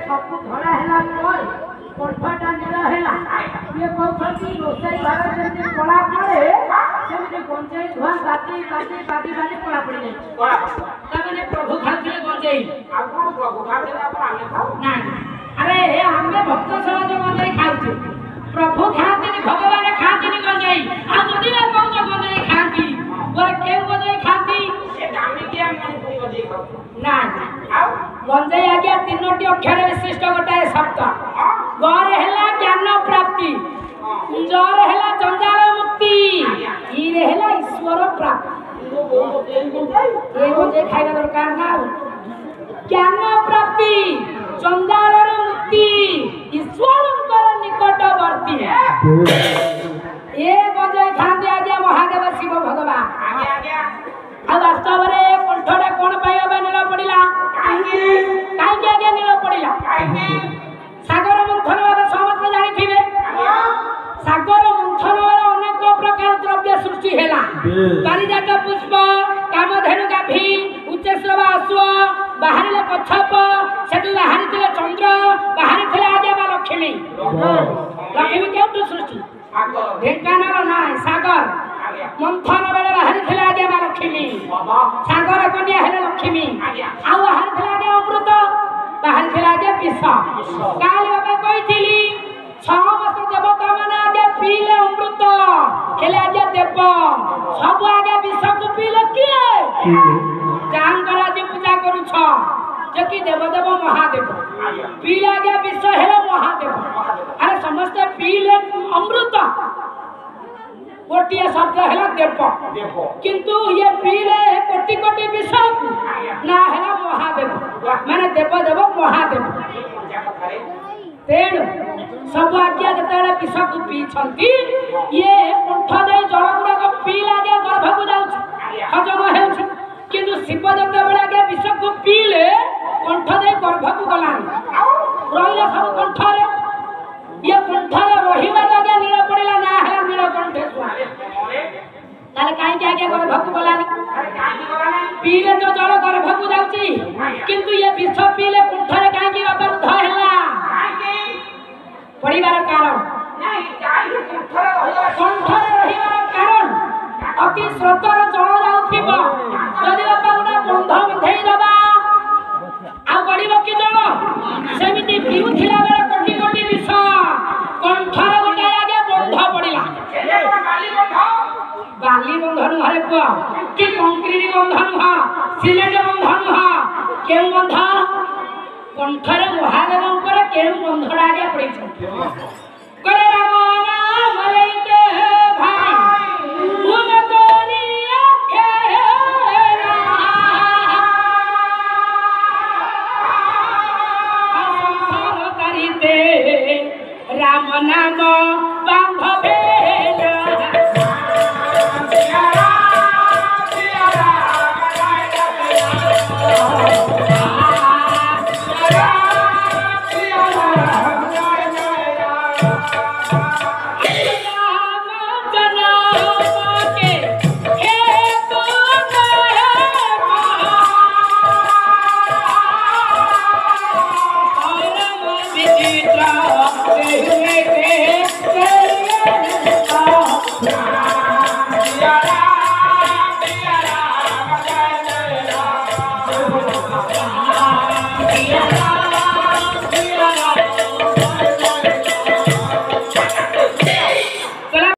सब धरा है कंठटा नील है ये कहते रोसई घर जमी कला पड़े सेमती गंजेई धुआ बाती बाती बाती बाती कला पड़ जाए प्रभु खाते गंजेई ना अरे हमें भक्त समाज गंजेई खाऊ प्रभु खाते भगवान खाते गंजेई आदि कौन गंजेई खाती क्यों गंजेई खाती ना गंजेई आज्ञा तीनोटी अक्षर विशिष्ट गोटाए शब्द गौर है ज्ञान प्राप्ति जर है जंजाल मुक्ति ईरे है ईश्वर प्राप्ति ये गंजेई खाइबा दरकार ना ज्ञान प्राप्ति जंजाल मुक्ति ईश्वर निकटवर्ती ये गंजेई खाते आज्ञा महादेव शिव भगवान वास्तव में कंठटा कौन पाइबा नील पड़ा कहीं आज्ञा नील पड़ा सागर मंथन समस्त जानी सागर मंथन अनेक प्रकार द्रव्य सृष्टि है पारिजात पुष्प कामधेनु गाभी उच्चश्रवा अश्व बाहर कच्छप से बाहरी चंद्र बाहरी आज्ञा माँ लक्ष्मी लक्ष्मी क्यों सृष्टि ढेंकानाल ना सागर मंथन बेले बाहरी आज्ञा माँ लक्ष्मी सागर कन्या है लक्ष्मी आउ बाहरी आज्ञा अमृत बाहरी आज्ञा विष काली बाबा कही समस्त देवता मैंने आगे पीले अमृत हेले आगे देव सब आगे विष को पीले किए जांगर आज पूजा करुछ जो कि देवदेव महादेव पीले आगे विष हेले महादेव अरे समस्त पीले अमृत गोटे शब्द है देव किंतु ये पीले कोटि कोटि विष ना है महादेव माने देवदेव महादेव तेणु सब आज्ञा जिते विष को पीछे ये कंठ दे जल गुड़ाक पीला आगे गर्भ को जाऊँ हजम हो किंतु शिव जिते आगे विष को पीले कंठ दे गर्भ को गला रही सब कंठरे ये कंठर रही आगे नील पड़ा ना है नीलकंठेश्वर ताले कहीं आगे गर्भ को गलानी पीले तो जल गर्भ को जाऊँगी किंतु ये विष पीले कंठरे कहीं बाबा है पड़िबार कारण कंठर रहिबार कारण अति स्रोतर जल जाउथिबो जदि बापा गुडा बंध बंधेई दबा आ गड़िबो कि जल सेमिति पिउथिला बेले कोटि कोटि विष कंठर गोटे आगे बंध पड़िला बाली बंध नुहरे पुआ कि कंक्रीट बंध नुह सिमेंट बंध नुह केउ बंध कंठरे महादेव केउ बंधड़ा आगे पड़ी करे राम नाम लेते भाई गुण तोरिया खेरा संसार करिते राम नाम